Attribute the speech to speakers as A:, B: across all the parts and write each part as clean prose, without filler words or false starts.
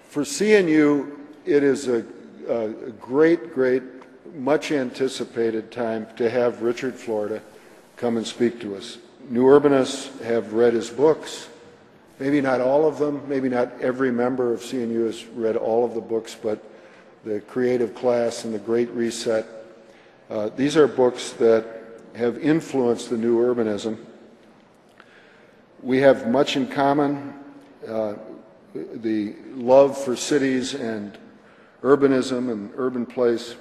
A: For CNU, it is a great, much anticipated time to have Richard Florida come and speak to us. New urbanists have read his books. Maybe not all of them, maybe not every member of CNU has read all of the books, but The Creative Class and The Great Reset. These are books that have influenced the new urbanism. We have much in common, the love for cities and urbanism and urban place.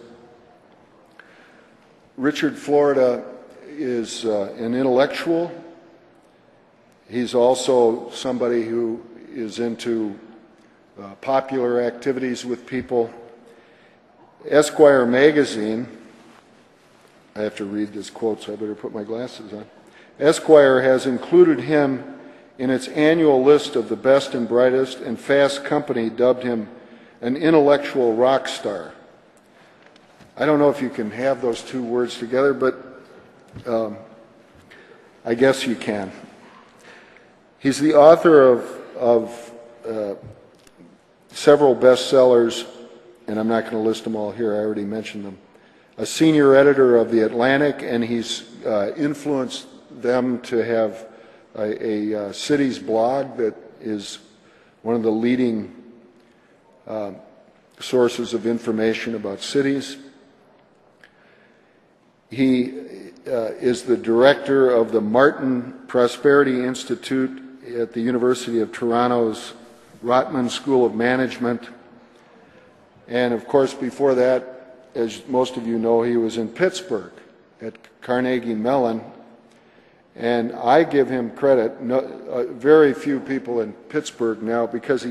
A: Richard Florida is an intellectual. He's also somebody who is into popular activities with people. Esquire magazine, I have to read this quote, so I better put my glasses on. Esquire has included him in its annual list of the best and brightest, and Fast Company dubbed him an intellectual rock star. I don't know if you can have those two words together, but I guess you can. He's the author of several bestsellers, and I'm not going to list them all here, I already mentioned them. A senior editor of The Atlantic, and he's influenced them to have a cities blog that is one of the leading sources of information about cities. He is the director of the Martin Prosperity Institute at the University of Toronto's Rotman School of Management. And of course, before that, as most of you know, he was in Pittsburgh at Carnegie Mellon. And I give him credit. Very few people in Pittsburgh now, because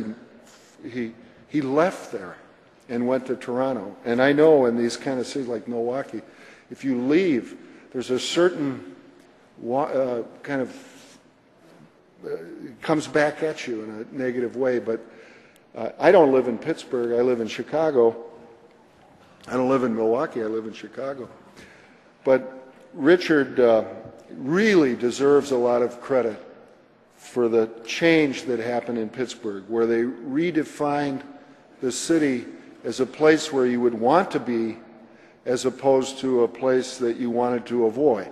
A: he left there and went to Toronto. And I know in these kind of cities like Milwaukee, if you leave, there's a certain kind of comes back at you in a negative way. But I don't live in Pittsburgh. I live in Chicago. I don't live in Milwaukee. I live in Chicago. But Richard really deserves a lot of credit for the change that happened in Pittsburgh, where they redefined the city as a place where you would want to be, as opposed to a place that you wanted to avoid,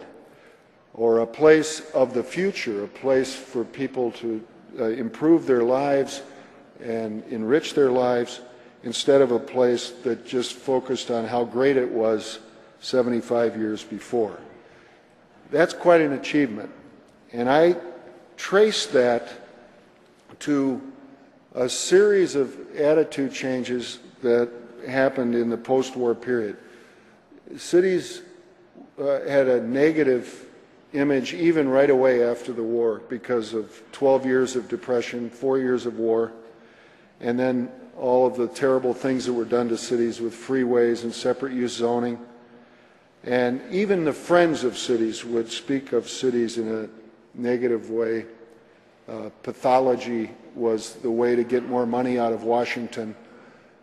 A: or a place of the future, a place for people to improve their lives and enrich their lives, instead of a place that just focused on how great it was 75 years before. That's quite an achievement. And I trace that to a series of attitude changes that happened in the post-war period. Cities had a negative image even right away after the war because of 12 years of depression, 4 years of war, and then all of the terrible things that were done to cities with freeways and separate use zoning. And even the friends of cities would speak of cities in a negative way. Pathology was the way to get more money out of Washington.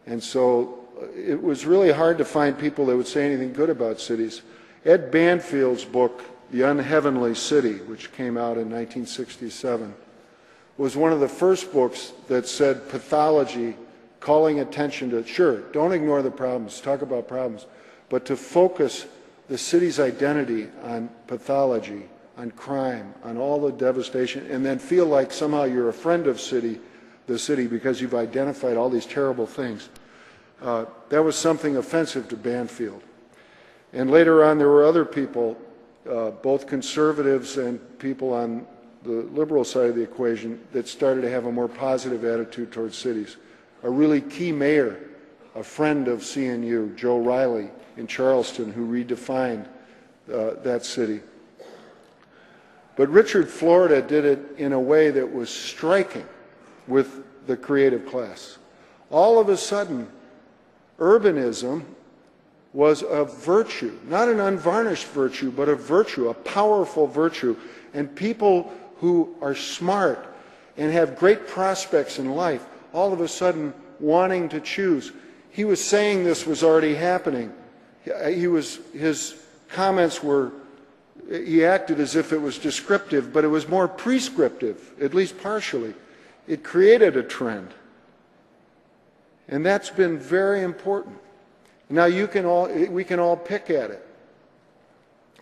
A: And so it was really hard to find people that would say anything good about cities. Ed Banfield's book, The Unheavenly City, which came out in 1967, was one of the first books that said pathology, calling attention to, sure, don't ignore the problems, talk about problems, but to focus the city's identity on pathology, on crime, on all the devastation, and then feel like somehow you're a friend of the city because you've identified all these terrible things. That was something offensive to Banfield. And later on, there were other people, both conservatives and people on the liberal side of the equation, that started to have a more positive attitude towards cities. A really key mayor, a friend of CNU, Joe Riley in Charleston, who redefined that city. But Richard Florida did it in a way that was striking with the creative class. All of a sudden, urbanism was a virtue, not an unvarnished virtue, but a virtue, a powerful virtue. And people who are smart and have great prospects in life, all of a sudden wanting to choose. He was saying this was already happening. His comments were, he acted as if it was descriptive, but it was more prescriptive, at least partially. It created a trend. And that's been very important. Now we can all pick at it.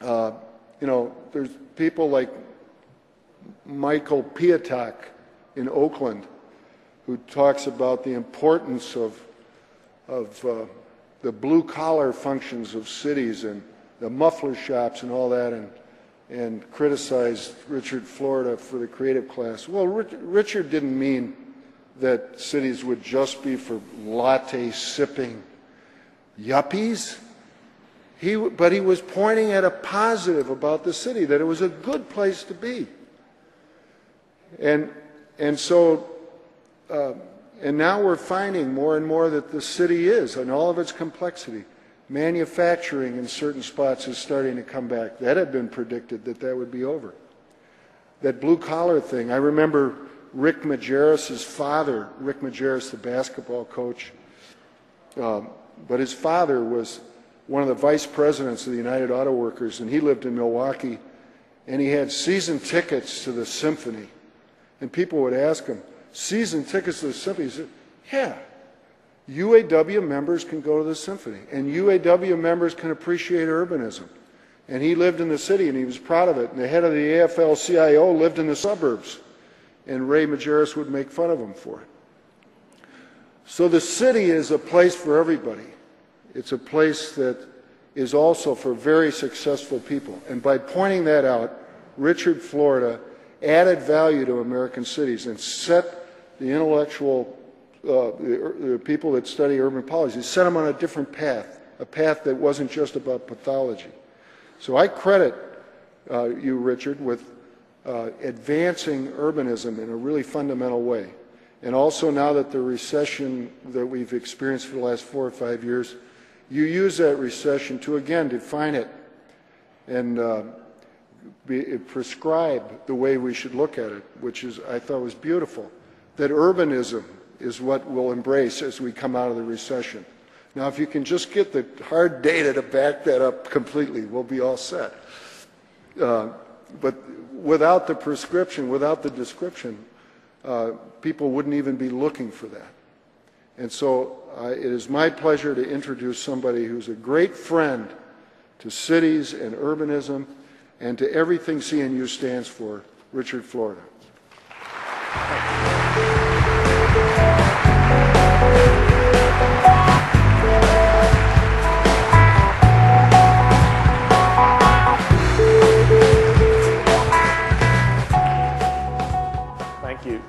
A: You know, there's people like Michael Piatak in Oakland who talks about the importance of the blue-collar functions of cities and the muffler shops and all that, and criticized Richard Florida for the creative class. Well, Richard didn't mean that cities would just be for latte-sipping yuppies. But he was pointing at a positive about the city, that it was a good place to be. And now we're finding more and more that the city is, in all of its complexity. Manufacturing in certain spots is starting to come back. That had been predicted that would be over. That blue-collar thing, I remember Rick Majerus' father, Rick Majerus, the basketball coach, but his father was one of the vice presidents of the United Auto Workers, and he lived in Milwaukee, and he had season tickets to the symphony. And people would ask him, season tickets to the symphony? He said, yeah, UAW members can go to the symphony, and UAW members can appreciate urbanism. And he lived in the city, and he was proud of it, and the head of the AFL-CIO lived in the suburbs, and Ray Majerus would make fun of him for it. So the city is a place for everybody. It's a place that is also for very successful people. And by pointing that out, Richard Florida added value to American cities and set the intellectual, the people that study urban policy, set them on a different path, a path that wasn't just about pathology. So I credit you, Richard, with advancing urbanism in a really fundamental way. And also now that the recession that we've experienced for the last 4 or 5 years, you use that recession to, again, define it and prescribe the way we should look at it, which is, I thought was beautiful, that urbanism is what we'll embrace as we come out of the recession. Now, if you can just get the hard data to back that up completely, we'll be all set. But without the prescription, without the description, people wouldn't even be looking for that. And so it is my pleasure to introduce somebody who's a great friend to cities and urbanism and to everything CNU stands for, Richard Florida.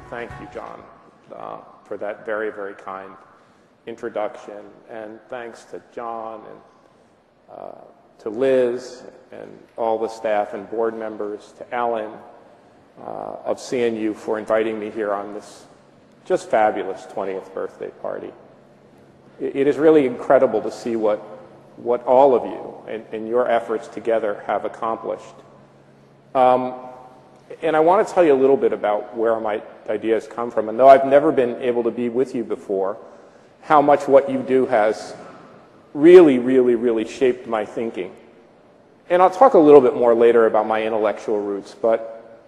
B: Thank you, John, for that very, very kind introduction. And thanks to John and to Liz and all the staff and board members, to Alan of CNU for inviting me here on this just fabulous 20th birthday party. It is really incredible to see what all of you and your efforts together have accomplished. And I want to tell you a little bit about where my ideas come from. And though I've never been able to be with you before, how much what you do has really, really, really shaped my thinking. And I'll talk a little bit more later about my intellectual roots, but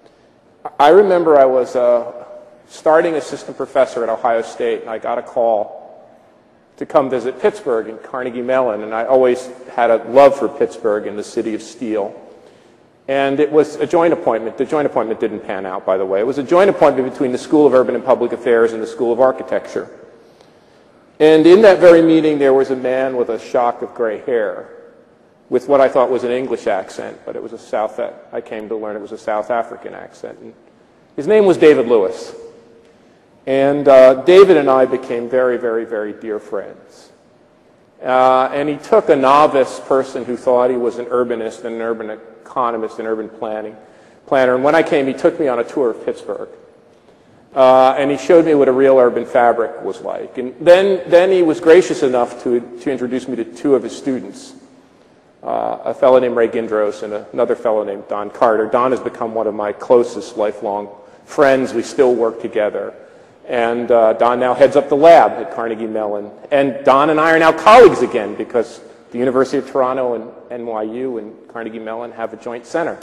B: I remember I was a starting assistant professor at Ohio State, and I got a call to come visit Pittsburgh and Carnegie Mellon, and I always had a love for Pittsburgh and the city of steel. And it was a joint appointment. The joint appointment didn't pan out, by the way. It was a joint appointment between the School of Urban and Public Affairs and the School of Architecture. And in that very meeting, there was a man with a shock of gray hair with what I thought was an English accent, but it was I came to learn it was a South African accent. And his name was David Lewis. And David and I became very, very, very dear friends. And he took a novice person who thought he was an urbanist and an urban economist and urban planner. And when I came, he took me on a tour of Pittsburgh. And he showed me what a real urban fabric was like. And then he was gracious enough to introduce me to 2 of his students, a fellow named Ray Gindros and another fellow named Don Carter. Don has become one of my closest lifelong friends. We still work together. And Don now heads up the lab at Carnegie Mellon. And Don and I are now colleagues again because the University of Toronto and NYU and Carnegie Mellon have a joint center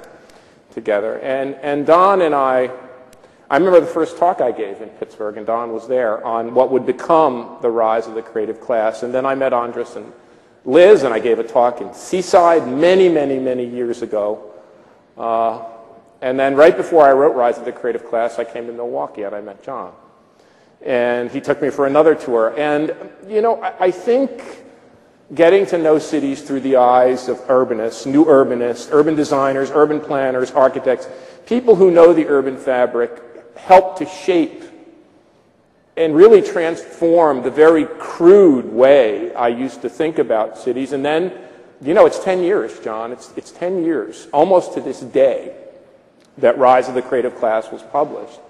B: together. And Don and I I remember the first talk I gave in Pittsburgh, and Don was there, on what would become the rise of the creative class. And then I met Andres and Liz, and I gave a talk in Seaside many, many, many years ago. And then right before I wrote Rise of the Creative Class, I came to Milwaukee and I met John. And he took me for another tour. And, you know, I think getting to know cities through the eyes of urbanists, new urbanists, urban designers, urban planners, architects, people who know the urban fabric, help to shape and really transform the very crude way I used to think about cities. And then, you know, it's 10 years, John. It's 10 years, almost to this day, that Rise of the Creative Class was published.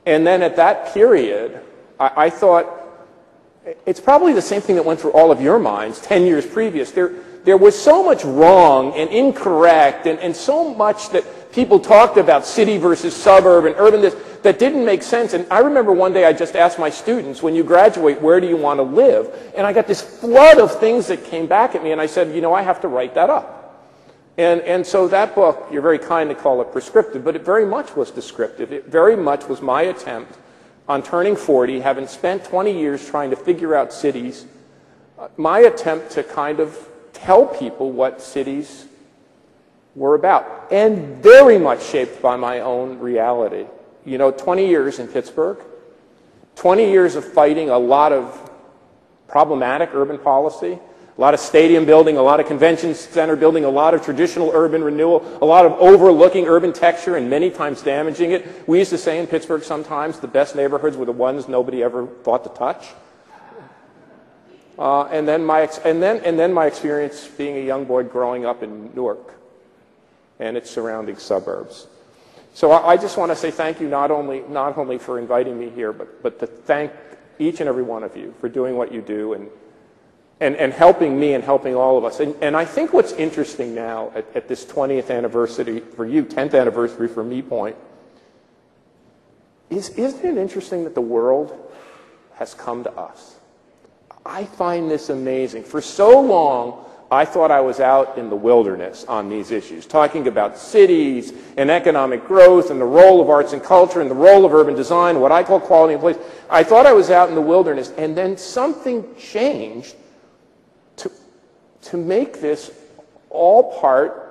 B: And then at that period, I thought, it's probably the same thing that went through all of your minds 10 years previous. There was so much wrong and incorrect and so much that people talked about city versus suburb and urban this that didn't make sense. And I remember one day I just asked my students, when you graduate, where do you want to live? And I got this flood of things that came back at me, and I said, you know, I have to write that up. And so that book, you're very kind to call it prescriptive, but it very much was descriptive. It very much was my attempt on turning 40, having spent 20 years trying to figure out cities, my attempt to kind of tell people what cities were about, and very much shaped by my own reality. You know, 20 years in Pittsburgh, 20 years of fighting a lot of problematic urban policy, a lot of stadium building, a lot of convention center building, a lot of traditional urban renewal, a lot of overlooking urban texture and many times damaging it. We used to say in Pittsburgh sometimes the best neighborhoods were the ones nobody ever thought to touch. And then my experience being a young boy growing up in Newark and its surrounding suburbs. So I just want to say thank you not only for inviting me here, but to thank each and every one of you for doing what you do and helping me and helping all of us. And I think what's interesting now at this 20th anniversary for you, 10th anniversary for me point, isn't it interesting that the world has come to us? I find this amazing. For so long, I thought I was out in the wilderness on these issues, talking about cities and economic growth and the role of arts and culture and the role of urban design, what I call quality of place. I thought I was out in the wilderness, and then something changed to make this all part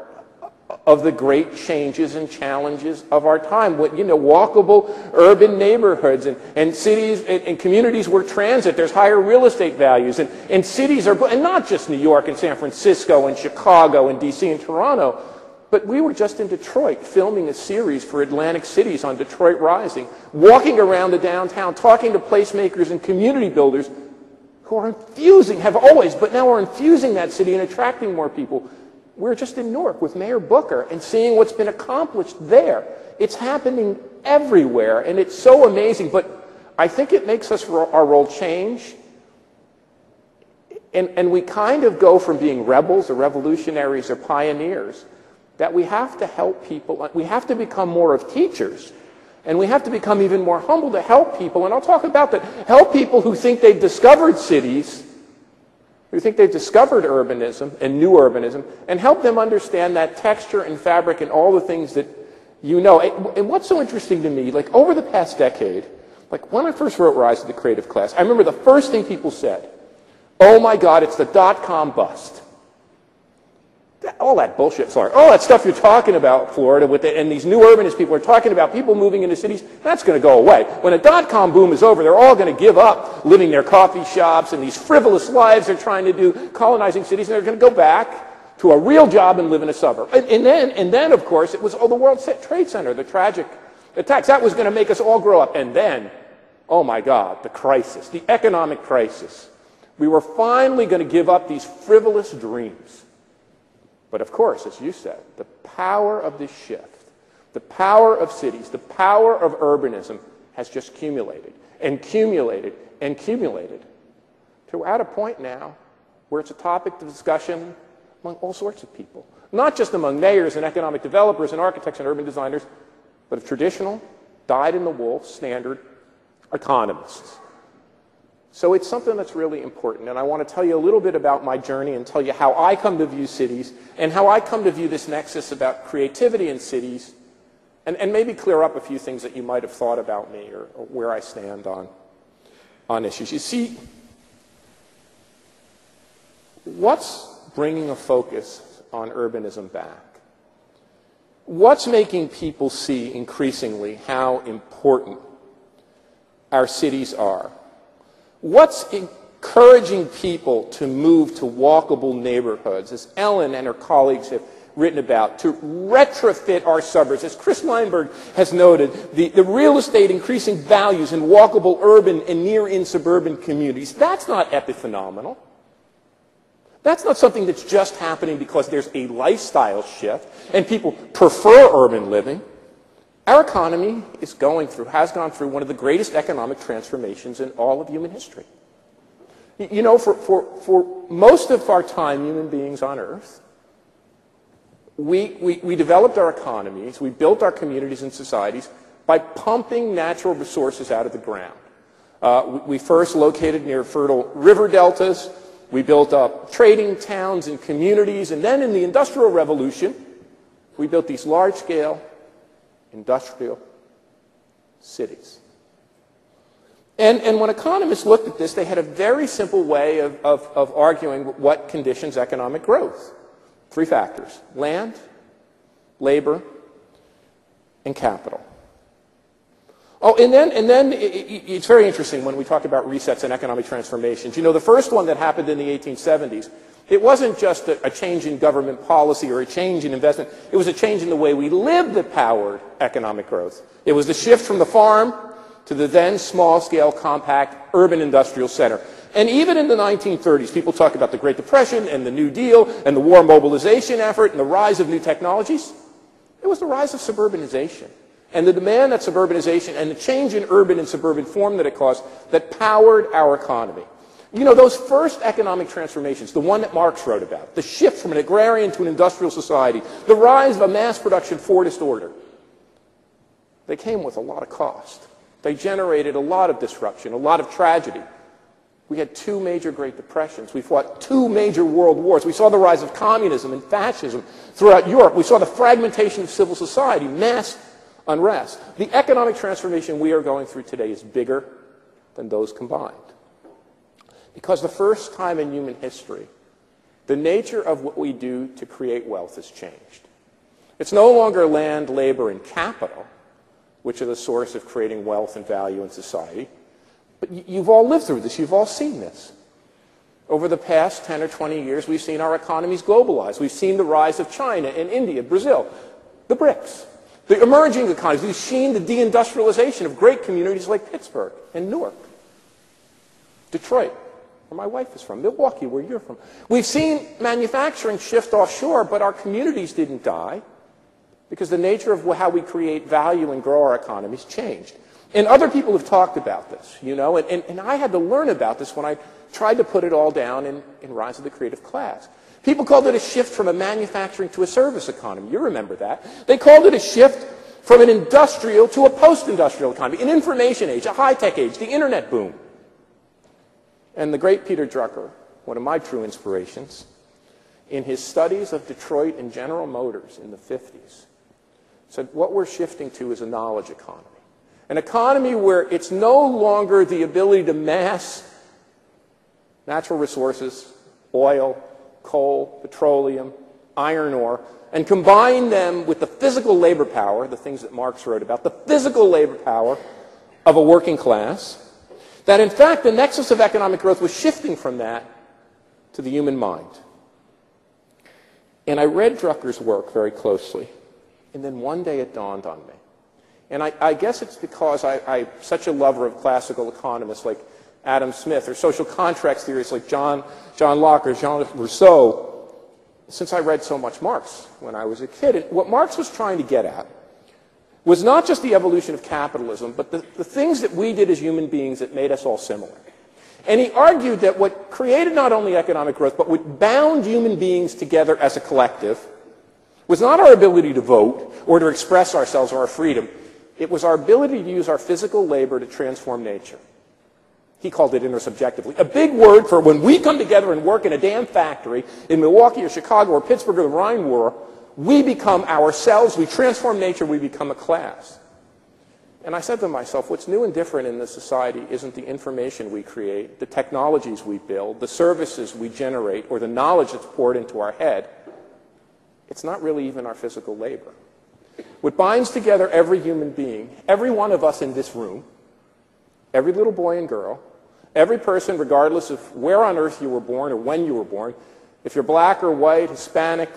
B: of the great changes and challenges of our time. You know, walkable urban neighborhoods and cities and communities where transit, there's higher real estate values, and cities are, and not just New York and San Francisco and Chicago and DC and Toronto, but we were just in Detroit filming a series for Atlantic Cities on Detroit Rising, walking around the downtown, talking to placemakers and community builders who are infusing, have always, but now are infusing that city and attracting more people. We're just in Newark with Mayor Booker and seeing what's been accomplished there. It's happening everywhere, and it's so amazing. But I think it makes us our role change. And we kind of go from being rebels or revolutionaries or pioneers, that we have to help people. We have to become more of teachers. And we have to become even more humble to help people. And I'll talk about that. Help people who think they've discovered cities, who think they've discovered urbanism and new urbanism, and help them understand that texture and fabric and all the things that you know. And what's so interesting to me, like over the past decade, like when I first wrote Rise of the Creative Class, I remember the first thing people said, oh my God, it's the dot-com bust. All that bullshit, sorry. All that stuff you're talking about, Florida, and these new urbanist people are talking about people moving into cities, that's going to go away. When a dot-com boom is over, they're all going to give up living their coffee shops and these frivolous lives they're trying to do, colonizing cities, and they're going to go back to a real job and live in a suburb. And then, of course, it was the World Trade Center, the tragic attacks. That was going to make us all grow up. And then, oh my God, the crisis, the economic crisis. We were finally going to give up these frivolous dreams. But of course, as you said, the power of this shift, the power of cities, the power of urbanism has just accumulated and accumulated and accumulated to at a point now where it's a topic of discussion among all sorts of people. Not just among mayors and economic developers and architects and urban designers, but of traditional, dyed-in-the-wool, standard economists. So it's something that's really important, and I want to tell you a little bit about my journey and tell you how I come to view cities and how I come to view this nexus about creativity in cities and maybe clear up a few things that you might have thought about me or where I stand on issues. You see, what's bringing a focus on urbanism back? What's making people see increasingly how important our cities are? What's encouraging people to move to walkable neighborhoods, as Ellen and her colleagues have written about, to retrofit our suburbs? As Chris Weinberg has noted, the real estate increasing values in walkable urban and near-in suburban communities. That's not epiphenomenal. That's not something that's just happening because there's a lifestyle shift and people prefer urban living. Our economy has gone through one of the greatest economic transformations in all of human history. You know, for most of our time, human beings on Earth, we developed our economies, we built our communities and societies by pumping natural resources out of the ground. We first located near fertile river deltas. We built up trading towns and communities, and then in the Industrial Revolution, we built these large-scale industrial cities. And when economists looked at this, they had a very simple way of arguing what conditions economic growth. 3 factors: land, labor, and capital. Oh, and then it's very interesting when we talk about resets and economic transformations. You know, the first one that happened in the 1870s, it wasn't just a change in government policy or a change in investment. It was a change in the way we lived that powered economic growth. It was the shift from the farm to the then small-scale, compact, urban industrial center. And even in the 1930s, people talk about the Great Depression and the New Deal and the war mobilization effort and the rise of new technologies. It was the rise of suburbanization and the demand that suburbanization and the change in urban and suburban form that it caused that powered our economy. You know, those first economic transformations, the one that Marx wrote about, the shift from an agrarian to an industrial society, the rise of a mass production Fordist order, they came with a lot of cost. They generated a lot of disruption, a lot of tragedy. We had 2 major Great Depressions. We fought 2 major world wars. We saw the rise of communism and fascism throughout Europe. We saw the fragmentation of civil society, mass unrest. The economic transformation we are going through today is bigger than those combined. Because the first time in human history, the nature of what we do to create wealth has changed. It's no longer land, labor, and capital, which are the source of creating wealth and value in society. But you've all lived through this. You've all seen this. Over the past 10 or 20 years, we've seen our economies globalize. We've seen the rise of China and India, Brazil, the BRICS, the emerging economies. We've seen the deindustrialization of great communities like Pittsburgh and Newark, Detroit, where my wife is from, Milwaukee, where you're from. We've seen manufacturing shift offshore, but our communities didn't die because the nature of how we create value and grow our economies changed. And other people have talked about this, you know, and I had to learn about this when I tried to put it all down in Rise of the Creative Class. People called it a shift from a manufacturing to a service economy. You remember that. They called it a shift from an industrial to a post-industrial economy, an information age, a high-tech age, the internet boom. And the great Peter Drucker, one of my true inspirations, in his studies of Detroit and General Motors in the 50s, said what we're shifting to is a knowledge economy. An economy where it's no longer the ability to mass natural resources, oil, coal, petroleum, iron ore, and combine them with the physical labor power, the things that Marx wrote about, the physical labor power of a working class, that in fact the nexus of economic growth was shifting from that to the human mind. And I read Drucker's work very closely, and then one day it dawned on me. And I guess it's because I'm such a lover of classical economists like Adam Smith or social contracts theorists like John Locke or Jean Rousseau, since I read so much Marx when I was a kid. And what Marx was trying to get at was not just the evolution of capitalism, but the things that we did as human beings that made us all similar. And he argued that what created not only economic growth, but what bound human beings together as a collective was not our ability to vote or to express ourselves or our freedom. It was our ability to use our physical labor to transform nature. He called it intersubjectively. A big word for when we come together and work in a damn factory in Milwaukee or Chicago or Pittsburgh or the Rhine we become ourselves, we transform nature, we become a class. And I said to myself, what's new and different in this society isn't the information we create, the technologies we build, the services we generate, or the knowledge that's poured into our head. It's not really even our physical labor. What binds together every human being, every one of us in this room, every little boy and girl, every person, regardless of where on earth you were born or when you were born, if you're black or white, Hispanic,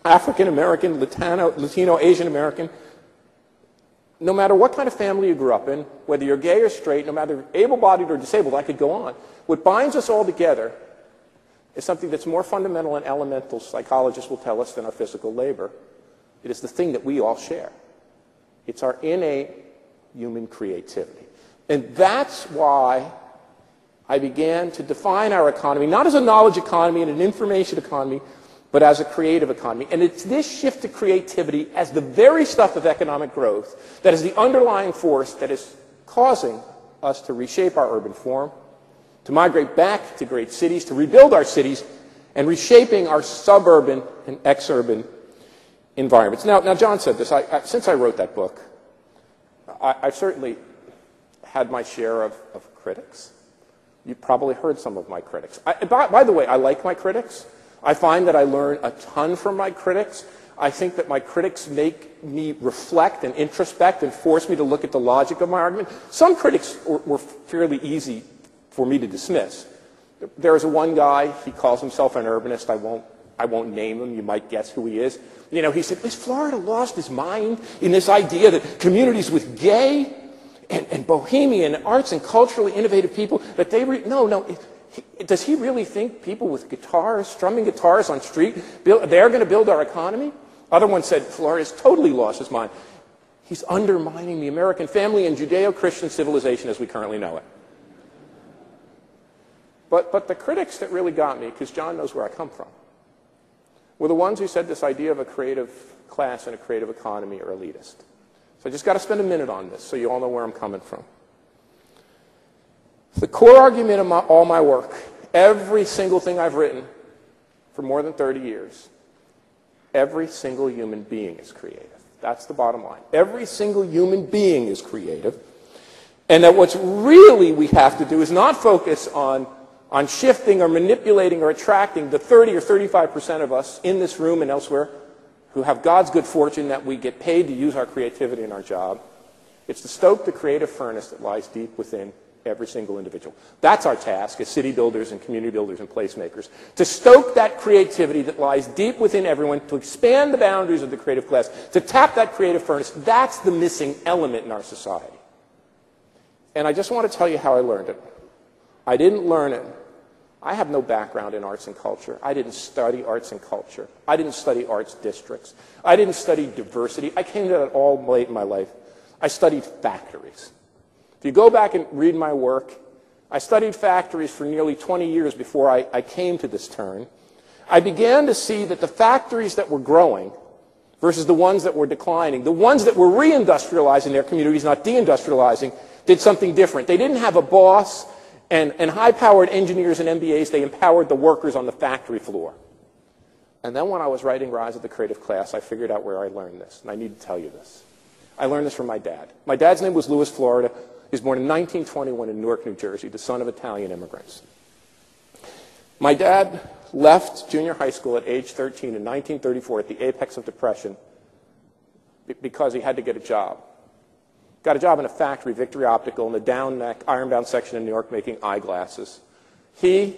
B: African American, Latino, Asian American, no matter what kind of family you grew up in, whether you're gay or straight, no matter able-bodied or disabled, I could go on. What binds us all together is something that's more fundamental and elemental, psychologists will tell us, than our physical labor. It is the thing that we all share. It's our innate human creativity. And that's why I began to define our economy, not as a knowledge economy and an information economy, but as a creative economy. And it's this shift to creativity as the very stuff of economic growth that is the underlying force that is causing us to reshape our urban form, to migrate back to great cities, to rebuild our cities, and reshaping our suburban and exurban environments. Now John said this. Since I wrote that book, I've certainly had my share of critics. You've probably heard some of my critics. By the way, I like my critics. I find that I learn a ton from my critics. I think that my critics make me reflect and introspect and force me to look at the logic of my argument. Some critics were fairly easy for me to dismiss. There is one guy, he calls himself an urbanist. I won't name him. You might guess who he is. You know, he said, has Florida lost his mind in this idea that communities with gay and bohemian arts and culturally innovative people, that they no. Does he really think people with guitars, strumming guitars on street, they're going to build our economy? Other one said, Florida's totally lost his mind. He's undermining the American family and Judeo-Christian civilization as we currently know it. But the critics that really got me, because John knows where I come from, were the ones who said this idea of a creative class and a creative economy are elitist. So I just got to spend a minute on this so you all know where I'm coming from. The core argument of all my work, every single thing I've written for more than 30 years, every single human being is creative. That's the bottom line. Every single human being is creative. And that what's really we have to do is not focus on shifting or manipulating or attracting the 30 or 35% of us in this room and elsewhere who have God's good fortune that we get paid to use our creativity in our job. It's to stoke the creative furnace that lies deep within every single individual. That's our task as city builders and community builders and placemakers, to stoke that creativity that lies deep within everyone, to expand the boundaries of the creative class, to tap that creative furnace. That's the missing element in our society. And I just want to tell you how I learned it. I didn't learn it. I have no background in arts and culture. I didn't study arts and culture. I didn't study arts districts. I didn't study diversity. I came to that all late in my life. I studied factories. If you go back and read my work, I studied factories for nearly 20 years before I came to this turn. I began to see that the factories that were growing versus the ones that were declining, the ones that were reindustrializing their communities, not deindustrializing, did something different. They didn't have a boss and high-powered engineers and MBAs. They empowered the workers on the factory floor. And then when I was writing Rise of the Creative Class, I figured out where I learned this, and I need to tell you this. I learned this from my dad. My dad's name was Louis Florida. He was born in 1921 in Newark, New Jersey, the son of Italian immigrants. My dad left junior high school at age 13 in 1934 at the apex of depression because he had to get a job. Got a job in a factory, Victory Optical, in the down neck, ironbound section of New York, making eyeglasses. He,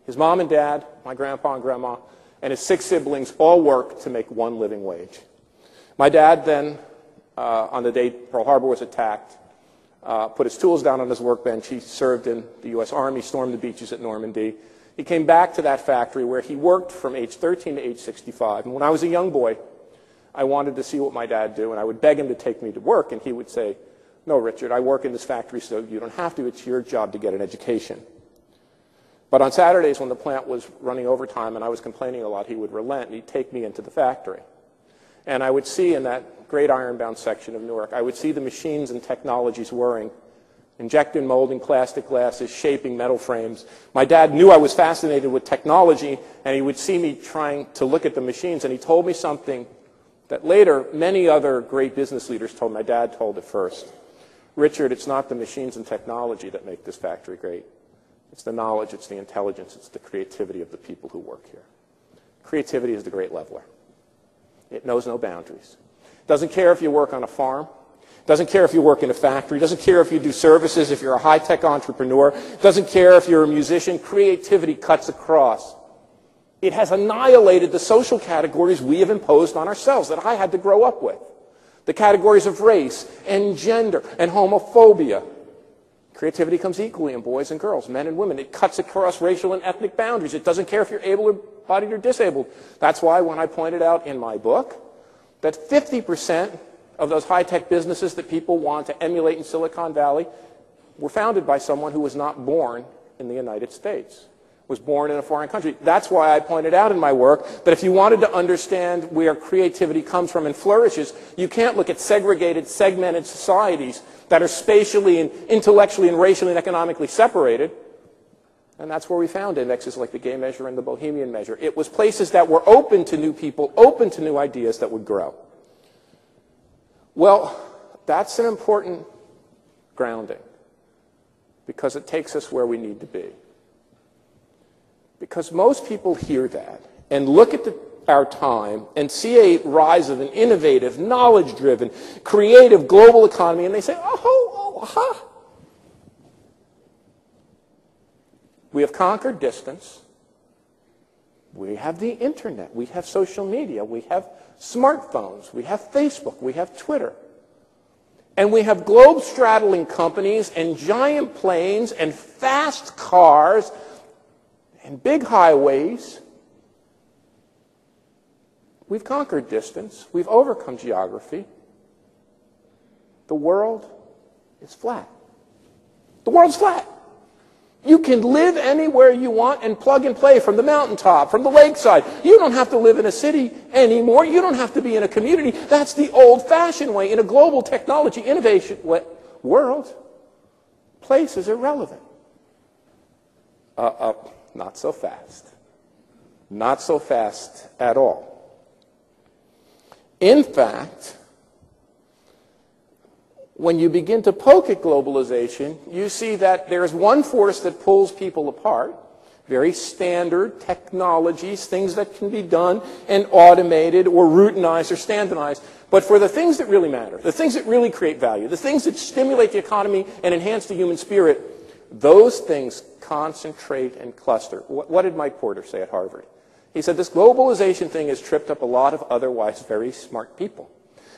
B: his mom and dad, my grandpa and grandma, and his 6 siblings all worked to make one living wage. My dad then, on the day Pearl Harbor was attacked, put his tools down on his workbench. He served in the U.S. Army, stormed the beaches at Normandy. He came back to that factory where he worked from age 13 to age 65. And when I was a young boy, I wanted to see what my dad do, and I would beg him to take me to work, and he would say, no, Richard, I work in this factory so you don't have to. It's your job to get an education. But on Saturdays when the plant was running overtime and I was complaining a lot, he would relent, and he'd take me into the factory. And I would see in that great ironbound section of Newark, I would see the machines and technologies whirring injecting, molding plastic glasses, shaping metal frames. My dad knew I was fascinated with technology, and he would see me trying to look at the machines, and he told me something that later many other great business leaders told me. My dad told it first. Richard, it's not the machines and technology that make this factory great. It's the knowledge, it's the intelligence, it's the creativity of the people who work here. Creativity is the great leveler. It knows no boundaries. Doesn't care if you work on a farm. Doesn't care if you work in a factory. Doesn't care if you do services, if you're a high-tech entrepreneur. Doesn't care if you're a musician. Creativity cuts across. It has annihilated the social categories we have imposed on ourselves that I had to grow up with. The categories of race and gender and homophobia. Creativity comes equally in boys and girls, men and women. It cuts across racial and ethnic boundaries. It doesn't care if you're able-bodied or disabled. That's why when I pointed out in my book that 50% of those high-tech businesses that people want to emulate in Silicon Valley were founded by someone who was not born in the United States, was born in a foreign country. That's why I pointed out in my work that if you wanted to understand where creativity comes from and flourishes, you can't look at segregated, segmented societies that are spatially and intellectually and racially and economically separated. And that's where we found indexes like the gay measure and the bohemian measure. It was places that were open to new people, open to new ideas that would grow. Well, that's an important grounding because it takes us where we need to be. Because most people hear that and look at our time and see a rise of an innovative, knowledge-driven, creative global economy, and they say, oh, aha. We have conquered distance. We have the internet. We have social media. We have smartphones. We have Facebook. We have Twitter. And we have globe-straddling companies and giant planes and fast cars and big highways. We've conquered distance. We've overcome geography. The world is flat. The world's flat. You can live anywhere you want and plug and play from the mountaintop, from the lakeside. You don't have to live in a city anymore. You don't have to be in a community. That's the old-fashioned way. In a global technology innovation world, place is irrelevant. Not so fast. Not so fast at all. In fact, when you begin to poke at globalization, you see that there's one force that pulls people apart, very standard technologies, things that can be done and automated or routinized or standardized. But for the things that really matter, the things that really create value, the things that stimulate the economy and enhance the human spirit, those things concentrate and cluster. What did Mike Porter say at Harvard? He said this globalization thing has tripped up a lot of otherwise very smart people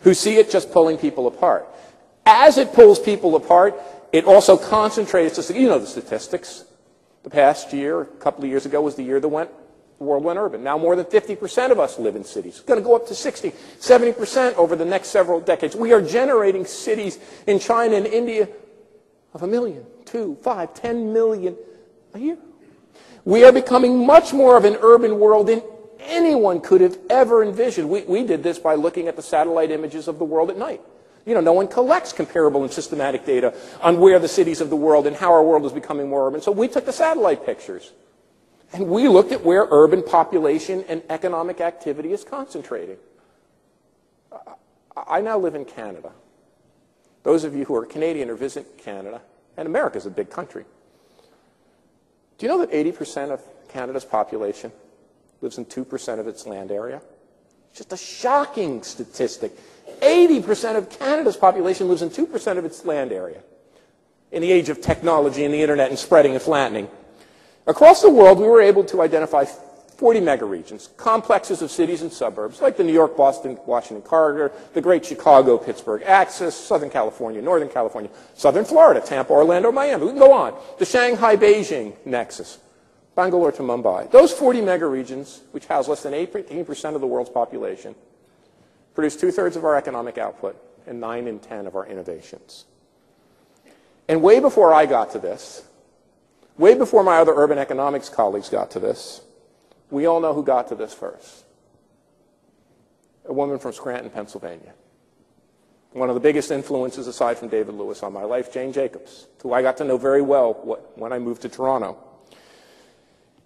B: who see it just pulling people apart. As it pulls people apart, it also concentrates, you know the statistics. The past year, a couple of years ago, was the year the world went urban. Now more than 50% of us live in cities. It's going to go up to 60, 70% over the next several decades. We are generating cities in China and India of 1 million, 2, 5, 10 million a year. We are becoming much more of an urban world than anyone could have ever envisioned. We did this by looking at the satellite images of the world at night. You know, no one collects comparable and systematic data on where the cities of the world and how our world is becoming more urban. So we took the satellite pictures, and we looked at where urban population and economic activity is concentrating. I now live in Canada. Those of you who are Canadian or visit Canada, and America is a big country. Do you know that 80% of Canada's population lives in 2% of its land area? It's just a shocking statistic. 80% of Canada's population lives in 2% of its land area in the age of technology and the internet and spreading and flattening. Across the world, we were able to identify 40 megaregions, complexes of cities and suburbs, like the New York, Boston, Washington corridor, the great Chicago-Pittsburgh axis, Southern California, Northern California, Southern Florida, Tampa, Orlando, Miami. We can go on. The Shanghai-Beijing nexus, Bangalore to Mumbai. Those 40 megaregions, which house less than 18% of the world's population, produce 2/3 of our economic output and 9 in 10 of our innovations. And way before I got to this, way before my other urban economics colleagues got to this, we all know who got to this first. A woman from Scranton, Pennsylvania. One of the biggest influences, aside from David Lewis, on my life, Jane Jacobs, who I got to know very well when I moved to Toronto.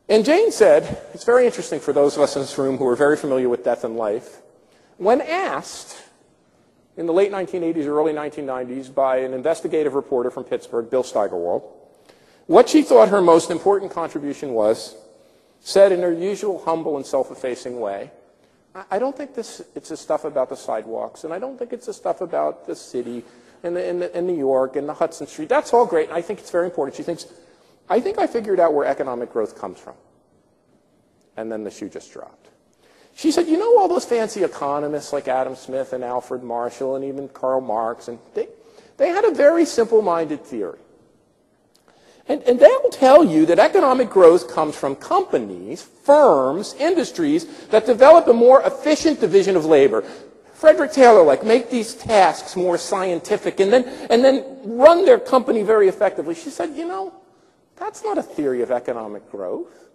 B: And Jane said, it's very interesting for those of us in this room who are very familiar with death and life, when asked in the late 1980s or early 1990s by an investigative reporter from Pittsburgh, Bill Steigerwald, what she thought her most important contribution was, said in her usual humble and self-effacing way, I don't think it's the stuff about the sidewalks, and I don't think it's the stuff about the city and New York and the Hudson Street. That's all great, and I think it's very important. She thinks, I think I figured out where economic growth comes from. And then the shoe just dropped. She said, you know all those fancy economists like Adam Smith and Alfred Marshall and even Karl Marx, and they had a very simple-minded theory. And they'll tell you that economic growth comes from companies, firms, industries that develop a more efficient division of labor. Frederick Taylor, like, make these tasks more scientific and then run their company very effectively. She said, you know, that's not a theory of economic growth.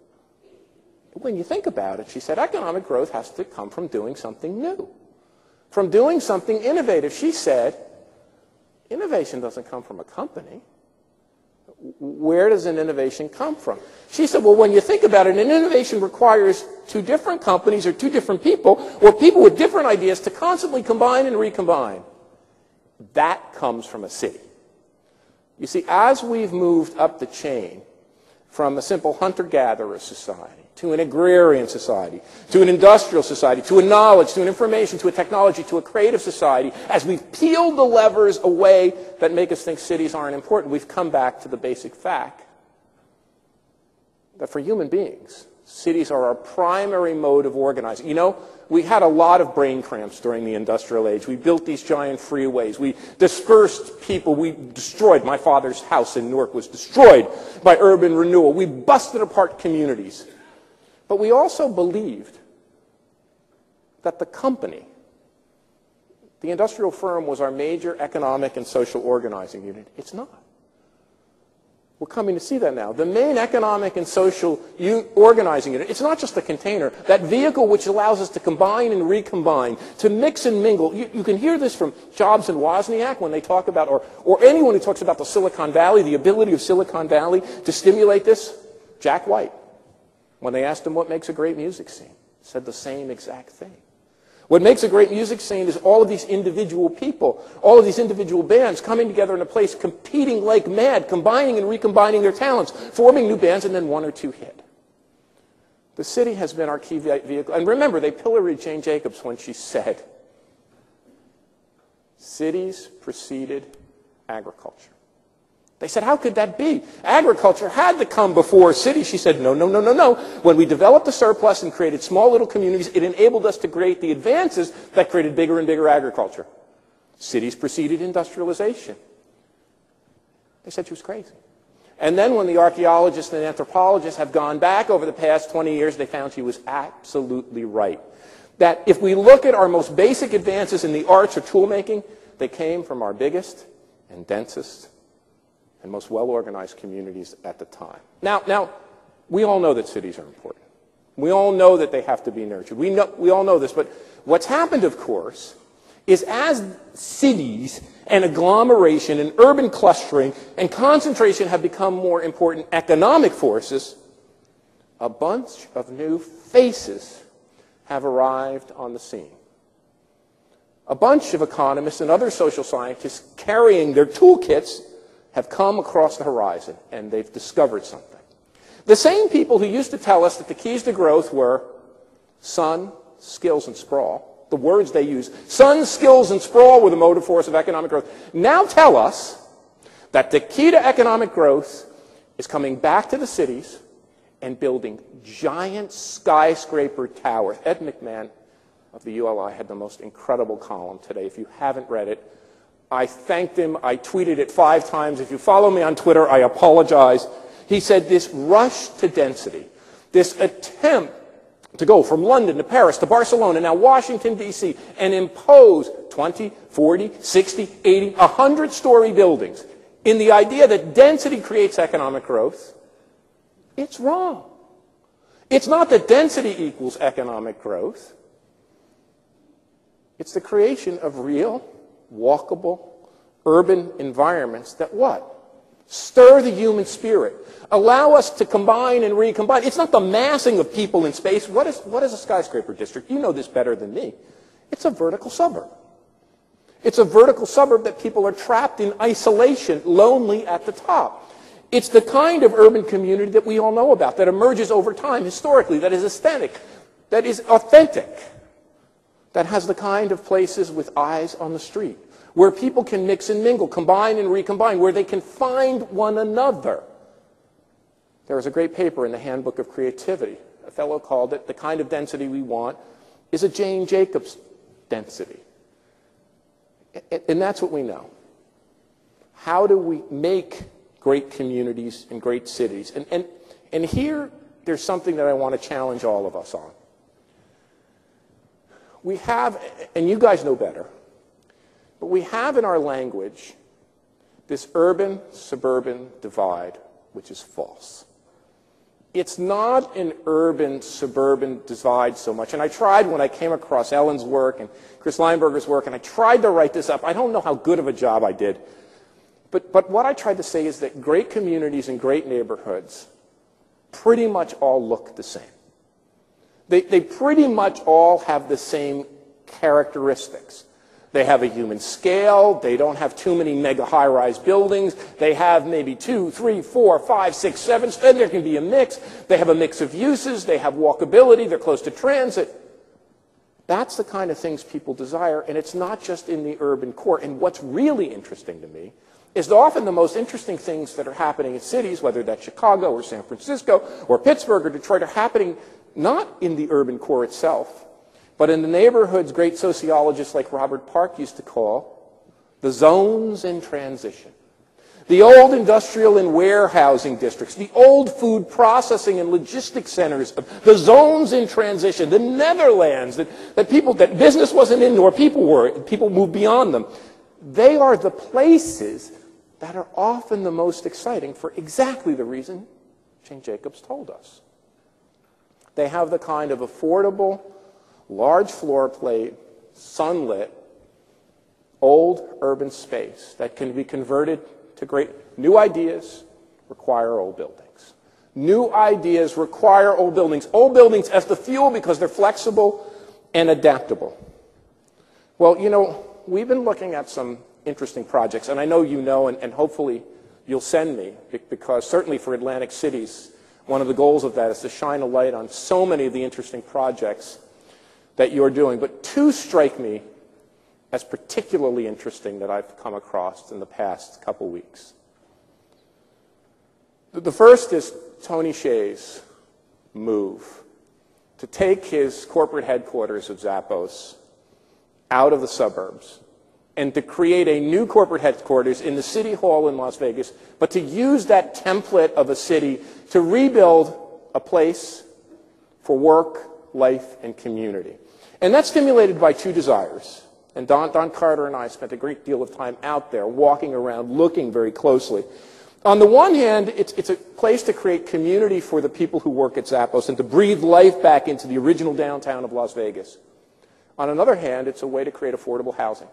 B: When you think about it, she said, economic growth has to come from doing something new, from doing something innovative. She said, innovation doesn't come from a company. Where does an innovation come from? She said, well, when you think about it, an innovation requires two different companies or two different people or people with different ideas to constantly combine and recombine. That comes from a city. You see, as we've moved up the chain from a simple hunter-gatherer society to an agrarian society, to an industrial society, to a knowledge, to an information, to a technology, to a creative society, as we've peeled the levers away that make us think cities aren't important, we've come back to the basic fact that for human beings, cities are our primary mode of organizing. You know, we had a lot of brain cramps during the industrial age. We built these giant freeways. We dispersed people. We destroyed, my father's house in Newark was destroyed by urban renewal. We busted apart communities. But we also believed that the company, the industrial firm, was our major economic and social organizing unit. It's not. We're coming to see that now. The main economic and social organizing unit, it's not just a container, that vehicle which allows us to combine and recombine, to mix and mingle. You can hear this from Jobs and Wozniak when they talk about, or anyone who talks about the Silicon Valley, the ability of Silicon Valley to stimulate this. Jack White, when they asked him what makes a great music scene, said the same exact thing. What makes a great music scene is all of these individual people, all of these individual bands coming together in a place, competing like mad, combining and recombining their talents, forming new bands, and then one or two hit. The city has been our key vehicle. And remember, they pilloried Jane Jacobs when she said, cities preceded agriculture. They said, how could that be? Agriculture had to come before cities. She said, no, no, no, no, no. When we developed the surplus and created small little communities, it enabled us to create the advances that created bigger and bigger agriculture. Cities preceded industrialization. They said she was crazy. And then when the archaeologists and anthropologists have gone back over the past 20 years, they found she was absolutely right. That if we look at our most basic advances in the arts or tool making, they came from our biggest and densest and most well-organized communities at the time. Now, we all know that cities are important. We all know that they have to be nurtured. We all know this, but what's happened, of course, is as cities and agglomeration and urban clustering and concentration have become more important economic forces, a bunch of new faces have arrived on the scene. A bunch of economists and other social scientists carrying their toolkits have come across the horizon, and they've discovered something. The same people who used to tell us that the keys to growth were sun, skills, and sprawl, the words they use, sun, skills, and sprawl were the motive force of economic growth, now tell us that the key to economic growth is coming back to the cities and building giant skyscraper towers. Ed McMahon of the ULI had the most incredible column today. If you haven't read it, I thanked him. I tweeted it 5 times. If you follow me on Twitter, I apologize. He said this rush to density, this attempt to go from London to Paris to Barcelona, now Washington, D.C., and impose 20, 40, 60, 80, 100-story buildings in the idea that density creates economic growth, it's wrong. It's not that density equals economic growth. It's the creation of real walkable, urban environments that what? Stir the human spirit. Allow us to combine and recombine. It's not the massing of people in space. What is a skyscraper district? You know this better than me. It's a vertical suburb. It's a vertical suburb that people are trapped in isolation, lonely at the top. It's the kind of urban community that we all know about, that emerges over time historically, that is aesthetic, that is authentic, that has the kind of places with eyes on the street, where people can mix and mingle, combine and recombine, where they can find one another. There was a great paper in the Handbook of Creativity. A fellow called it, the kind of density we want is a Jane Jacobs density. And that's what we know. How do we make great communities and great cities? And here, there's something that I want to challenge all of us on. We have, and you guys know better, but we have in our language this urban-suburban divide, which is false. It's not an urban-suburban divide so much. And I tried when I came across Ellen's work and Chris Leinberger's work, and I tried to write this up. I don't know how good of a job I did. But what I tried to say is that great communities and great neighborhoods pretty much all look the same. They pretty much all have the same characteristics. They have a human scale. They don't have too many mega high-rise buildings. They have maybe 2, 3, 4, 5, 6, 7. And there can be a mix. They have a mix of uses. They have walkability. They're close to transit. That's the kind of things people desire, and it's not just in the urban core. And what's really interesting to me is that often the most interesting things that are happening in cities, whether that's Chicago or San Francisco or Pittsburgh or Detroit, are happening not in the urban core itself, but in the neighborhoods great sociologists like Robert Park used to call the zones in transition. The old industrial and warehousing districts, the old food processing and logistics centers, the zones in transition, the Netherlands that business wasn't in nor people were, people moved beyond them. They are the places that are often the most exciting for exactly the reason Jane Jacobs told us. They have the kind of affordable, large floor plate, sunlit, old urban space that can be converted to great. New ideas require old buildings. New ideas require old buildings. Old buildings as the fuel because they're flexible and adaptable. Well, you know, we've been looking at some interesting projects, and I know you know, and hopefully you'll send me, because certainly for Atlantic cities, one of the goals of that is to shine a light on so many of the interesting projects that you're doing. But two strike me as particularly interesting that I've come across in the past couple weeks. The first is Tony Hsieh's move to take his corporate headquarters of Zappos out of the suburbs and to create a new corporate headquarters in the City Hall in Las Vegas, but to use that template of a city to rebuild a place for work, life, and community. And that's stimulated by two desires. And Don Carter and I spent a great deal of time out there, walking around, looking very closely. On the one hand, it's a place to create community for the people who work at Zappos and to breathe life back into the original downtown of Las Vegas. On another hand, it's a way to create affordable housing.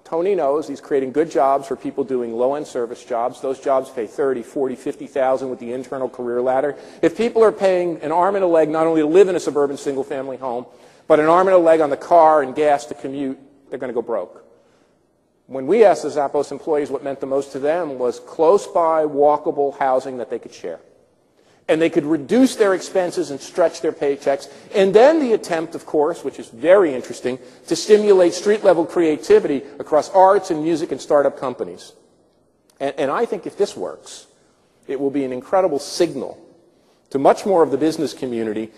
B: Tony knows he's creating good jobs for people doing low-end service jobs. Those jobs pay $30,000, $40,000, $50,000 with the internal career ladder. If people are paying an arm and a leg not only to live in a suburban single-family home, but an arm and a leg on the car and gas to commute, they're going to go broke. When we asked the Zappos employees what meant the most to them was close-by, walkable housing that they could share. And they could reduce their expenses and stretch their paychecks. And then the attempt, of course, which is very interesting, to stimulate street-level creativity across arts and music and startup companies. And I think if this works, it will be an incredible signal to much more of the business community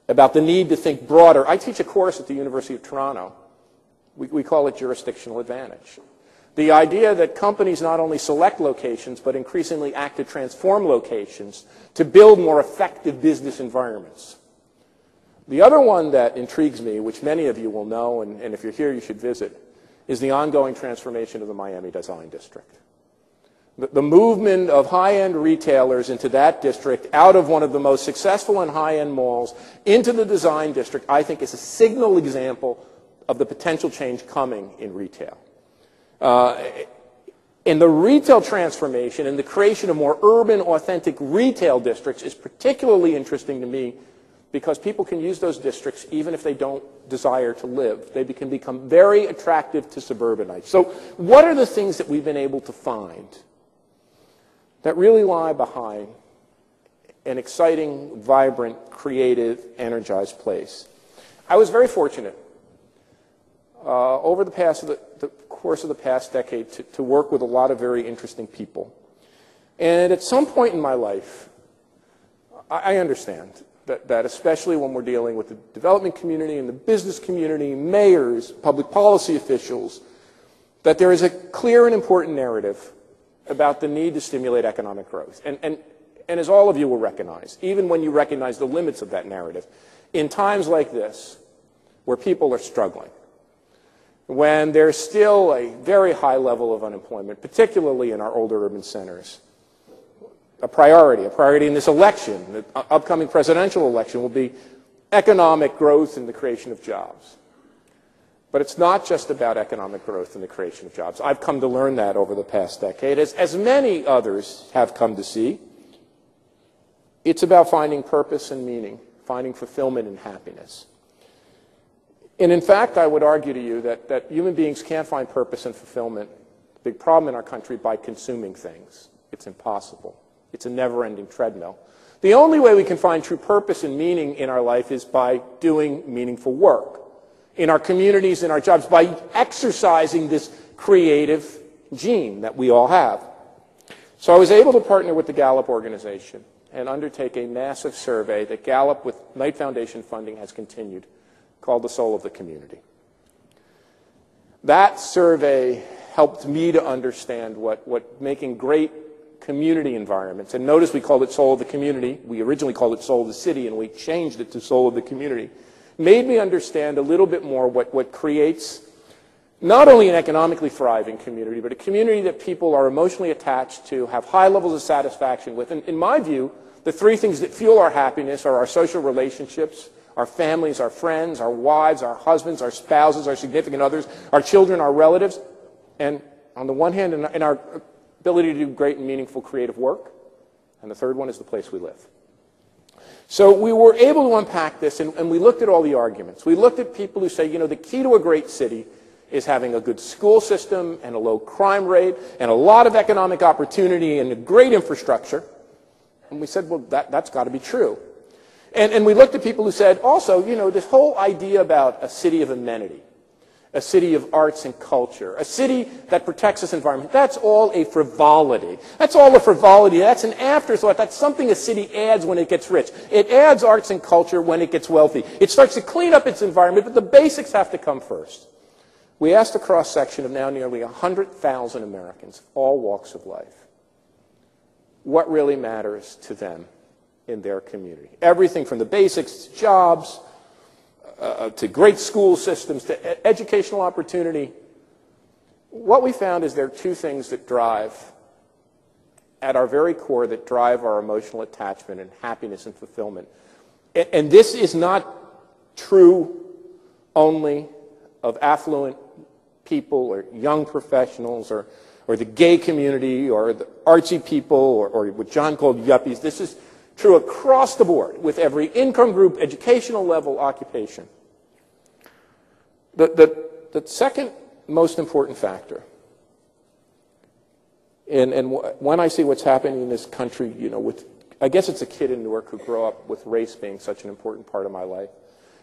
B: about the need to think broader. I teach a course at the University of Toronto. We call it jurisdictional advantage. The idea that companies not only select locations, but increasingly act to transform locations to build more effective business environments. The other one that intrigues me, which many of you will know, and if you're here you should visit, is the ongoing transformation of the Miami Design District. The movement of high-end retailers into that district, out of one of the most successful and high-end malls, into the Design District, I think is a signal example of the potential change coming in retail. And the retail transformation and the creation of more urban, authentic retail districts is particularly interesting to me because people can use those districts even if they don't desire to live. They can become very attractive to suburbanites. So what are the things that we've been able to find that really lie behind an exciting, vibrant, creative, energized place? I was very fortunate over the course of the past decade to work with a lot of very interesting people. And at some point in my life, I understand that especially when we're dealing with the development community and the business community, mayors, public policy officials, that there is a clear and important narrative about the need to stimulate economic growth. And as all of you will recognize, even when you recognize the limits of that narrative, in times like this, where people are struggling, when there's still a very high level of unemployment, particularly in our older urban centers, a priority in this election, the upcoming presidential election, will be economic growth and the creation of jobs. But it's not just about economic growth and the creation of jobs. I've come to learn that over the past decade, as many others have come to see. It's about finding purpose and meaning, finding fulfillment and happiness. And in fact, I would argue to you that human beings can't find purpose and fulfillment, a big problem in our country, by consuming things. It's impossible. It's a never-ending treadmill. The only way we can find true purpose and meaning in our life is by doing meaningful work in our communities, in our jobs, by exercising this creative gene that we all have. So I was able to partner with the Gallup organization and undertake a massive survey that Gallup, with Knight Foundation funding, has continued, called The Soul of the Community. That survey helped me to understand what making great community environments, and notice we called it Soul of the Community. We originally called it Soul of the City, and we changed it to Soul of the Community. Made me understand a little bit more what creates not only an economically thriving community, but a community that people are emotionally attached to, have high levels of satisfaction with. And in my view, the three things that fuel our happiness are our social relationships, our families, our friends, our wives, our husbands, our spouses, our significant others, our children, our relatives, and on the one hand, in our ability to do great and meaningful creative work, and the third one is the place we live. So we were able to unpack this, and we looked at all the arguments. We looked at people who say, you know, the key to a great city is having a good school system and a low crime rate and a lot of economic opportunity and a great infrastructure. And we said, well, that's got to be true. And we looked at people who said, also, you know, this whole idea about a city of amenity, a city of arts and culture, a city that protects its environment, that's all a frivolity. That's all a frivolity. That's an afterthought. That's something a city adds when it gets rich. It adds arts and culture when it gets wealthy. It starts to clean up its environment, but the basics have to come first. We asked a cross-section of now nearly 100,000 Americans, all walks of life, what really matters to them in their community. Everything from the basics to jobs, to great school systems, to educational opportunity. What we found is there are two things that drive, at our very core, that drive our emotional attachment and happiness and fulfillment. And this is not true only of affluent people or young professionals or the gay community or the artsy people or what John called yuppies. This is true across the board with every income group, educational level, occupation. The second most important factor, and when I see what's happening in this country, you know, I guess it's a kid in Newark who grew up with race being such an important part of my life.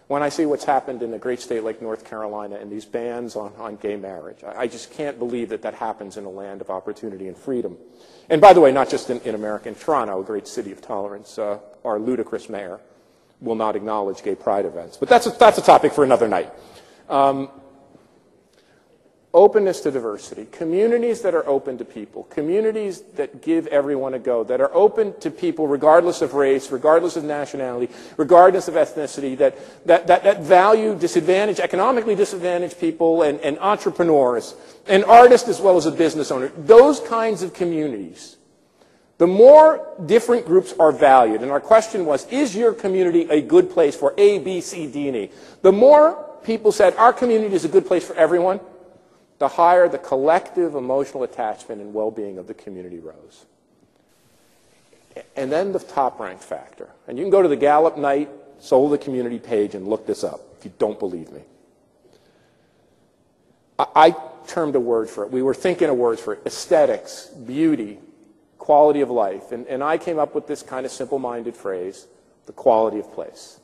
B: When I see what's happened in a great state like North Carolina and these bans on gay marriage, I just can't believe that happens in a land of opportunity and freedom. And by the way, not just in America, in Toronto, a great city of tolerance, our ludicrous mayor will not acknowledge gay pride events. But that's a topic for another night. Openness to diversity, communities that are open to people, communities that give everyone a go, that are open to people regardless of race, regardless of nationality, regardless of ethnicity, that value economically disadvantaged people and entrepreneurs, and artists as well as a business owner. Those kinds of communities, the more different groups are valued, and our question was, is your community a good place for A, B, C, D, and E? The more people said our community is a good place for everyone, the higher the collective emotional attachment and well-being of the community rose. And then the top-ranked factor. And you can go to the Gallup Night Soul of the Community page and look this up if you don't believe me. I termed a word for it. We were thinking of words for it. Aesthetics, beauty, quality of life. And I came up with this kind of simple-minded phrase, the quality of place.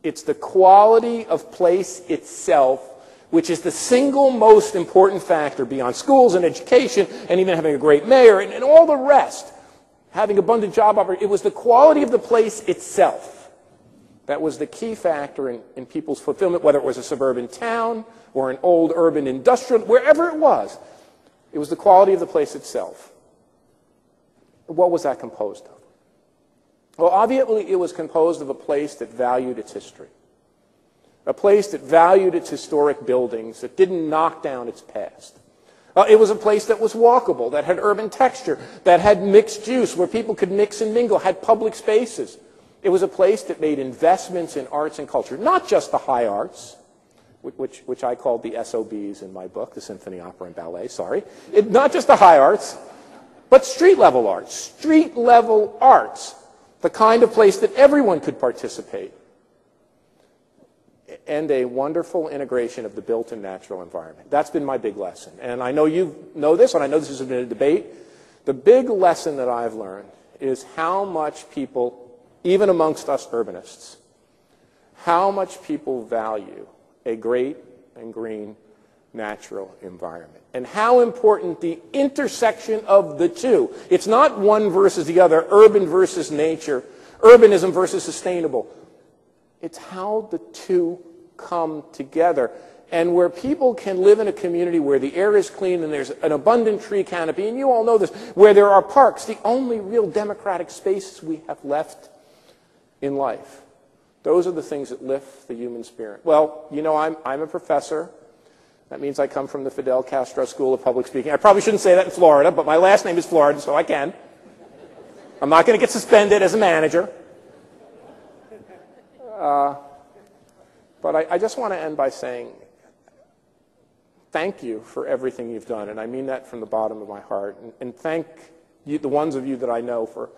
B: It's the quality of place itself which is the single most important factor beyond schools and education and even having a great mayor and all the rest, having abundant job opportunities. It was the quality of the place itself that was the key factor in people's fulfillment, whether it was a suburban town or an old urban industrial, wherever it was the quality of the place itself. What was that composed of? Well, obviously it was composed of a place that valued its history. A place that valued its historic buildings, that didn't knock down its past. It was a place that was walkable, that had urban texture, that had mixed use, where people could mix and mingle, had public spaces. It was a place that made investments in arts and culture, not just the high arts, which I called the SOBs in my book, the Symphony, Opera, and Ballet, sorry. Not just the high arts, but street-level arts. Street-level arts, the kind of place that everyone could participate. And a wonderful integration of the built and natural environment. That's been my big lesson. And I know you know this, and I know this has been a debate. The big lesson that I've learned is how much people, even amongst us urbanists, how much people value a great and green natural environment. And how important the intersection of the two. It's not one versus the other, urban versus nature, urbanism versus sustainable. It's how the two come together. And where people can live in a community where the air is clean and there's an abundant tree canopy, and you all know this, where there are parks, the only real democratic spaces we have left in life. Those are the things that lift the human spirit. Well, you know, I'm a professor. That means I come from the Fidel Castro School of Public Speaking. I probably shouldn't say that in Florida, but my last name is Florida, so I can. I'm not going to get suspended as a manager. But I just want to end by saying thank you for everything you've done, and I mean that from the bottom of my heart. And thank you, the ones of you that I know, for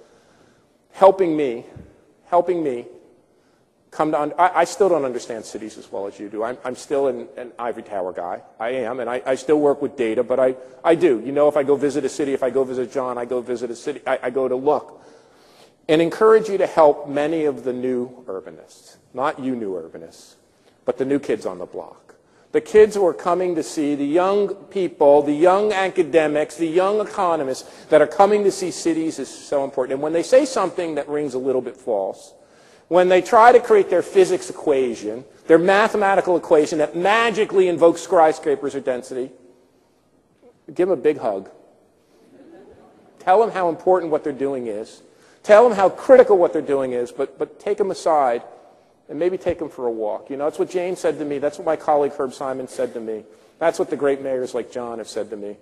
B: helping me come to I still don't understand cities as well as you do. I'm still an ivory tower guy. I am, and I still work with data, but I do. You know, if I go visit a city, if I go visit John, I go visit a city, I go to look. And encourage you to help many of the new urbanists. Not you new urbanists, but the new kids on the block. The kids who are coming to see, the young people, the young academics, the young economists that are coming to see cities is so important. And when they say something that rings a little bit false, when they try to create their physics equation, their mathematical equation that magically invokes skyscrapers or density, give them a big hug. Tell them how important what they're doing is. Tell them how critical what they're doing is, but take them aside and maybe take them for a walk. You know, that's what James said to me. That's what my colleague Herb Simon said to me. That's what the great mayors like John have said to me.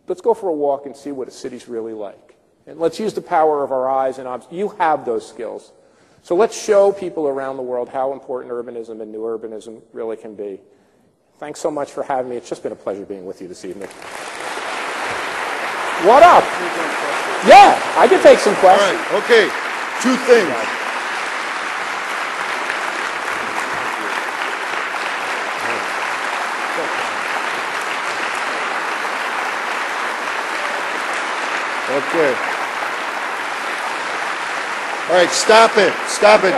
B: Let's go for a walk and see what a city's really like. And let's use the power of our eyes and eyes. You have those skills. So let's show people around the world how important urbanism and new urbanism really can be. Thanks so much for having me. It's just been a pleasure being with you this evening. What up? Yeah, I can take some questions.
A: All right, okay. Two things. Okay. All right, stop it. Stop it.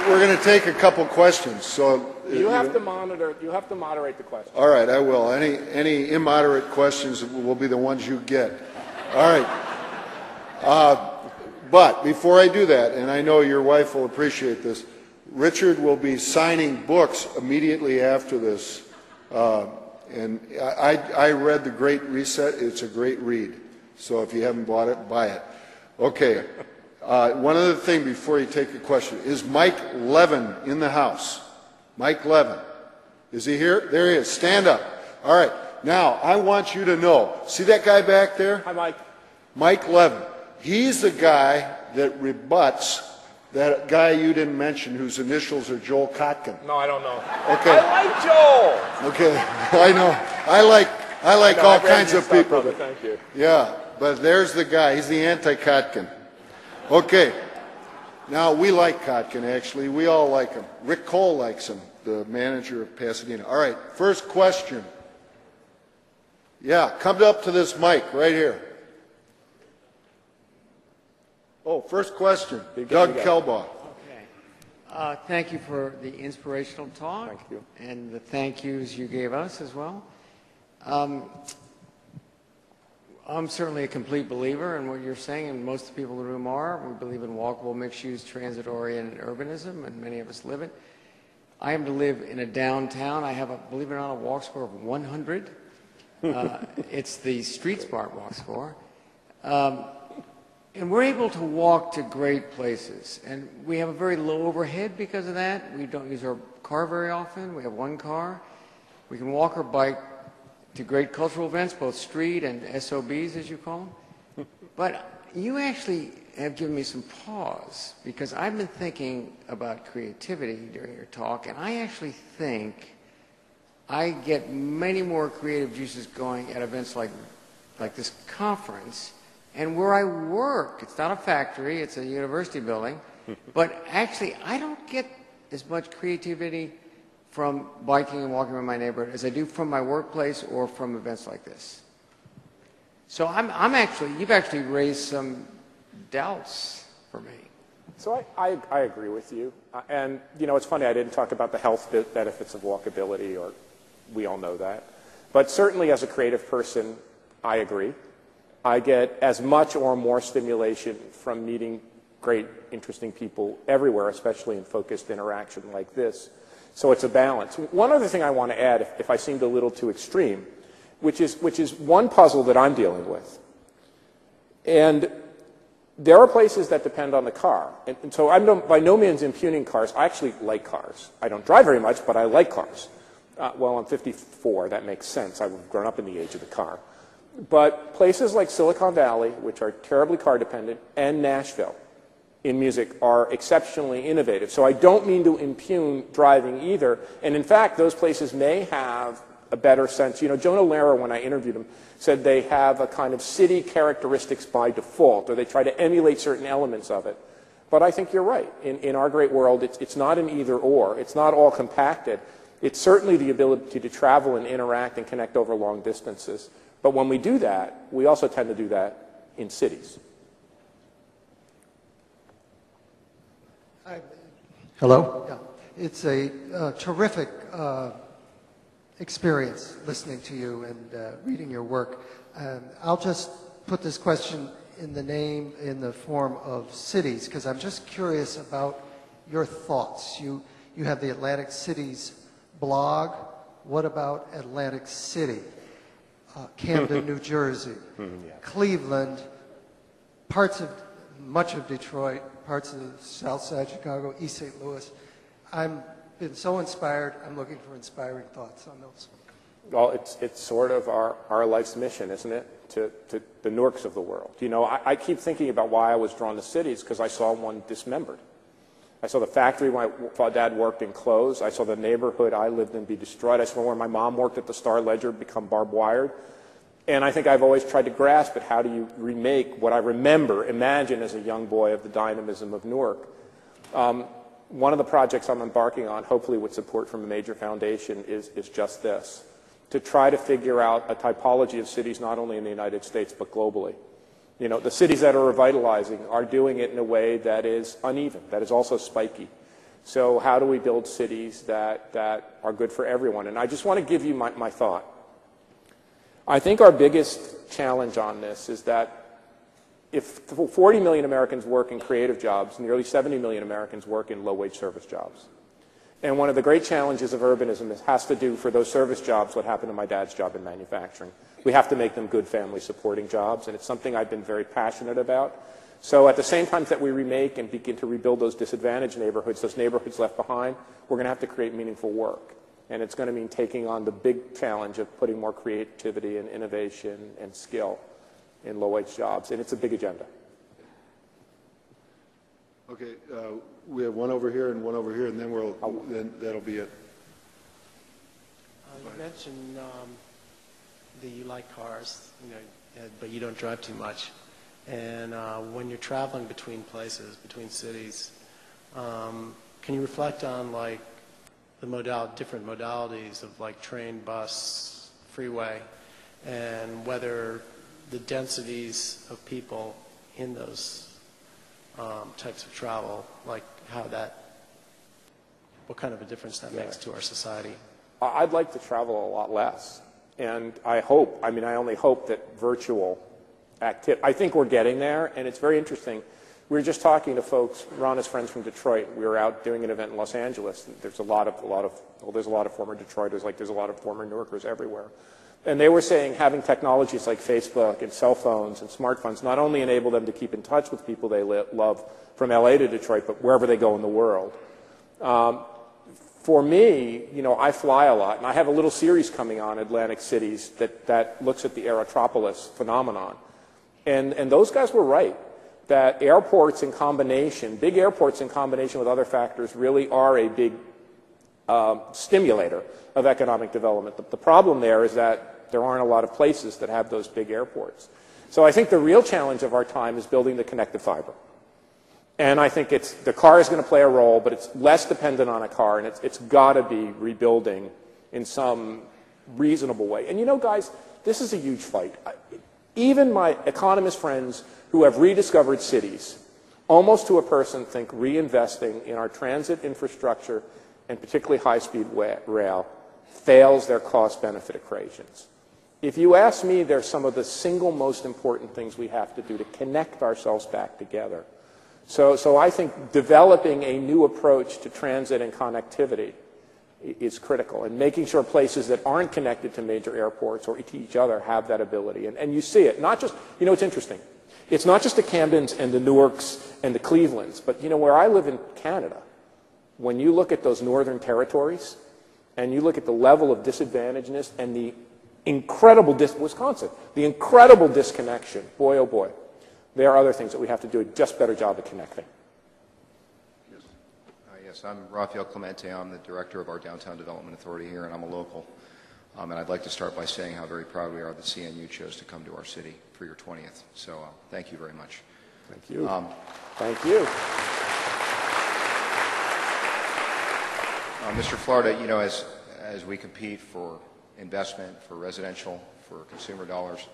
A: We're going to take a couple questions. So
B: you have to moderate the questions.
A: All right, I will. Any immoderate questions will be the ones you get. All right. But before I do that, and I know your wife will appreciate this, Richard will be signing books immediately after this. And I read The Great Reset. It's a great read. So if you haven't bought it, buy it. Okay. One other thing before you take a question. Is Mike Levin in the house? Mike Levin. Is he here? There he is. Stand up. All right. Now, I want you to know. See that guy back there?
B: Hi, Mike.
A: Mike Levin. He's the guy that rebuts That guy you didn't mention whose initials are Joel Kotkin.
B: No, I don't know.
A: Okay.
B: I like Joel.
A: Okay, I know. I like all kinds of people.
B: Brother, thank you.
A: Yeah, but there's the guy. He's the anti-Kotkin. Okay. Now, we like Kotkin, actually. We all like him. Rick Cole likes him, the manager of Pasadena. All right, first question. Yeah, come up to this mic right here. Oh, first question. Doug Kelbaugh.
C: Okay. Thank you for the inspirational talk.
B: Thank you.
C: And the thank yous you gave us as well. I'm certainly a complete believer in what you're saying, and most of the people in the room are. We believe in walkable, mixed-use, transit-oriented urbanism, and many of us live it. I happen to live in a downtown. I have, believe it or not, a walk score of 100. It's the Street Smart walk score. And we're able to walk to great places. And we have a very low overhead because of that. We don't use our car very often. We have one car. We can walk or bike to great cultural events, both street and SOBs, as you call them. But you actually have given me some pause, because I've been thinking about creativity during your talk, and I actually think I get many more creative juices going at events like this conference. And where I work, it's not a factory, it's a university building, but actually I don't get as much creativity from biking and walking around my neighborhood as I do from my workplace or from events like this. So you've actually raised some doubts for me.
B: So I agree with you. And, you know, it's funny, I didn't talk about the health benefits of walkability, or we all know that. But certainly as a creative person, I agree. I get as much or more stimulation from meeting great, interesting people everywhere, especially in focused interaction like this. So it's a balance. One other thing I want to add, if I seemed a little too extreme, which is one puzzle that I'm dealing with. And there are places that depend on the car. And so I'm by no means impugning cars. I actually like cars. I don't drive very much, but I like cars. Well, I'm 54. That makes sense. I've grown up in the age of the car. But places like Silicon Valley, which are terribly car dependent, and Nashville in music are exceptionally innovative. So I don't mean to impugn driving either. And in fact, those places may have a better sense. You know, Jonah Lehrer, when I interviewed him, said they have a kind of city characteristics by default, or they try to emulate certain elements of it. But I think you're right. In our great world, it's not an either or. It's not all compacted. It's certainly the ability to travel and interact and connect over long distances. But when we do that, we also tend to do that in cities.
D: Hello? Yeah. It's a terrific experience listening to you and reading your work. I'll just put this question in the form of cities, because I'm just curious about your thoughts. You have the Atlantic Cities blog. What about Atlantic City? Camden, New Jersey, Cleveland, much of Detroit, parts of the South Side Chicago, East St. Louis. I've been so inspired. I'm looking for inspiring thoughts on those.
B: Well, it's sort of our life's mission, isn't it? To the Newarks of the world. You know, I keep thinking about why I was drawn to cities, because I saw one dismembered. I saw the factory my dad worked in close. I saw the neighborhood I lived in be destroyed. I saw where my mom worked at the Star Ledger become barbed wired. And I think I've always tried to grasp at how do you remake what I imagine as a young boy of the dynamism of Newark. One of the projects I'm embarking on, hopefully with support from a major foundation, is just this: to try to figure out a typology of cities not only in the United States but globally. You know, the cities that are revitalizing are doing it in a way that is uneven, that is also spiky. So how do we build cities that are good for everyone? And I just want to give you my thought. I think our biggest challenge on this is that if 40 million Americans work in creative jobs, nearly 70 million Americans work in low-wage service jobs. And one of the great challenges of urbanism has to do for those service jobs what happened to my dad's job in manufacturing. We have to make them good family-supporting jobs, and it's something I've been very passionate about. So at the same time that we remake and begin to rebuild those disadvantaged neighborhoods, those neighborhoods left behind, we're going to have to create meaningful work. And it's going to mean taking on the big challenge of putting more creativity and innovation and skill in low-wage jobs. And it's a big agenda.
A: Okay, we have one over here and one over here, and then then that'll be it.
E: You mentioned that you like cars, but you don't drive too much. And when you're traveling between places, between cities, can you reflect on like the different modalities of like train, bus, freeway, and whether the densities of people in those types of travel, like what kind of a difference that makes to our society?
B: I'd like to travel a lot less. And I only hope that virtual activity, I think we're getting there, and it's very interesting. We were just talking to folks, Rana's friends from Detroit. We were out doing an event in Los Angeles. There's a lot of former Detroiters, like there's a lot of former Newarkers everywhere. And they were saying having technologies like Facebook and cell phones and smartphones not only enable them to keep in touch with people they love from LA to Detroit, but wherever they go in the world. For me, I fly a lot, and I have a little series coming on Atlantic cities that looks at the Aerotropolis phenomenon. And those guys were right, that airports in combination, big airports in combination with other factors really are a big stimulator of economic development. The problem there is that there aren't a lot of places that have those big airports. So I think the real challenge of our time is building the connective fiber. And I think the car is going to play a role, but it's less dependent on a car, and it's got to be rebuilding in some reasonable way. And guys, this is a huge fight. Even my economist friends who have rediscovered cities, almost to a person, think reinvesting in our transit infrastructure, and particularly high-speed rail, fails their cost-benefit equations. If you ask me, they're some of the single most important things we have to do to connect ourselves back together. So I think developing a new approach to transit and connectivity is critical, and making sure places that aren't connected to major airports or to each other have that ability. And you see it, not just, it's interesting. It's not just the Camdens and the Newarks and the Clevelands, but where I live in Canada, when you look at those northern territories and you look at the level of disadvantagedness and the incredible, Wisconsin, the incredible disconnection, boy, oh boy. There are other things that we have to do a just better job of connecting.
F: Yes, I'm Rafael Clemente. I'm the director of our Downtown Development Authority here, and I'm a local. And I'd like to start by saying how very proud we are that CNU chose to come to our city for your 20th. So thank you very much.
B: Thank you. Thank you.
F: Mr. Florida, as we compete for investment, for residential, for consumer dollars,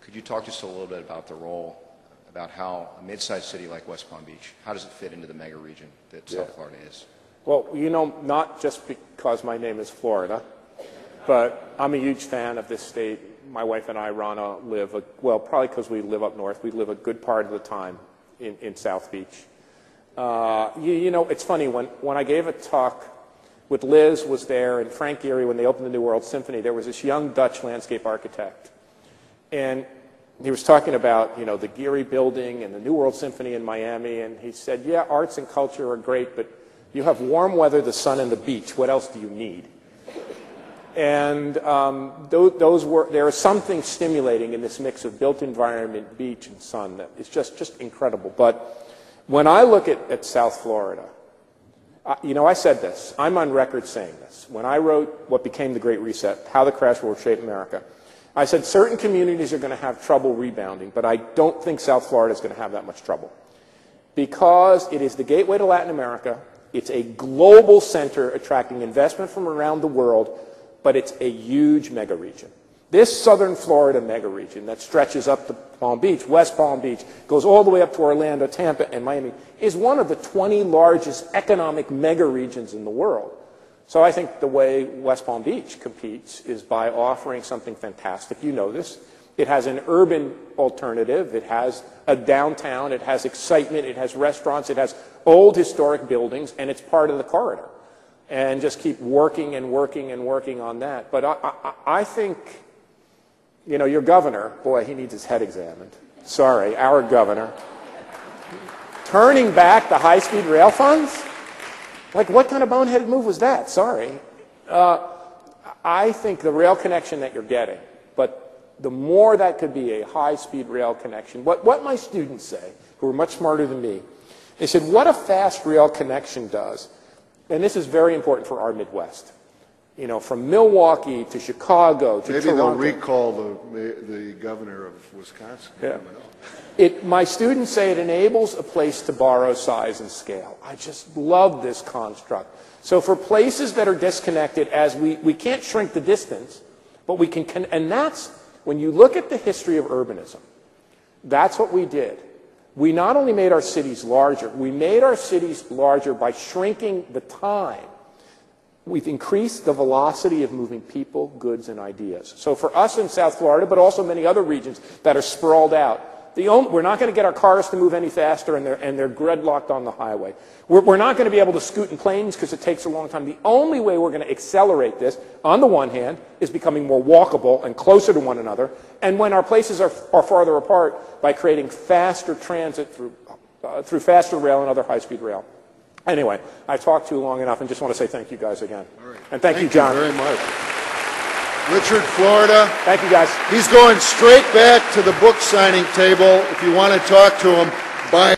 F: could you talk just a little bit about the role, about how a mid-sized city like West Palm Beach, how does it fit into the mega region that South Florida is?
B: Well, not just because my name is Florida, but I'm a huge fan of this state. My wife and I, Rana, probably because we live up north, we live a good part of the time in South Beach. It's funny, when I gave a talk with Liz was there and Frank Gehry when they opened the New World Symphony, there was this young Dutch landscape architect. And he was talking about, the Gehry building and the New World Symphony in Miami, and he said, yeah, arts and culture are great, but you have warm weather, the sun, and the beach. What else do you need? And there is something stimulating in this mix of built environment, beach, and sun that is just incredible. But when I look at South Florida, I said this. I'm on record saying this. When I wrote what became the Great Reset, How the Crash Will Shape America, I said certain communities are going to have trouble rebounding, but I don't think South Florida is going to have that much trouble. Because it is the gateway to Latin America, it's a global center attracting investment from around the world, but it's a huge mega region. This southern Florida mega region that stretches up to Palm Beach, West Palm Beach, goes all the way up to Orlando, Tampa, and Miami, is one of the 20 largest economic mega regions in the world. So I think the way West Palm Beach competes is by offering something fantastic. You know this. It has an urban alternative. It has a downtown. It has excitement. It has restaurants. It has old historic buildings, and it's part of the corridor. And just keep working and working and working on that. But I think, your governor, boy, he needs his head examined. Sorry, our governor. Turning back the high-speed rail funds? Like, what kind of boneheaded move was that? Sorry. I think the rail connection that you're getting, but the more that could be a high-speed rail connection, what my students say, who are much smarter than me, They said, what a fast rail connection does, and this is very important for our Midwest, you know, from Milwaukee to Chicago to
A: Maybe
B: Toronto.
A: they'll recall the governor of Wisconsin.
B: Yeah. My students say it enables a place to borrow size and scale. I just love this construct. So for places that are disconnected, as we can't shrink the distance, but we can, and that's, when you look at the history of urbanism, that's what we did. We not only made our cities larger, we made our cities larger by shrinking the time. We've increased the velocity of moving people, goods, and ideas. So for us in South Florida, but also many other regions that are sprawled out, we're not going to get our cars to move any faster, and they're gridlocked on the highway. We're not going to be able to scoot in planes because it takes a long time. The only way we're going to accelerate this, on the one hand, is becoming more walkable and closer to one another, and when our places are farther apart, by creating faster transit through faster rail and other high-speed rail. Anyway, I've talked too long enough and just want to say thank you guys again.
A: All right.
B: And thank you, John.
A: Thank you very much. Richard, Florida.
B: Thank you, guys.
A: He's going straight back to the book signing table. If you want to talk to him, buy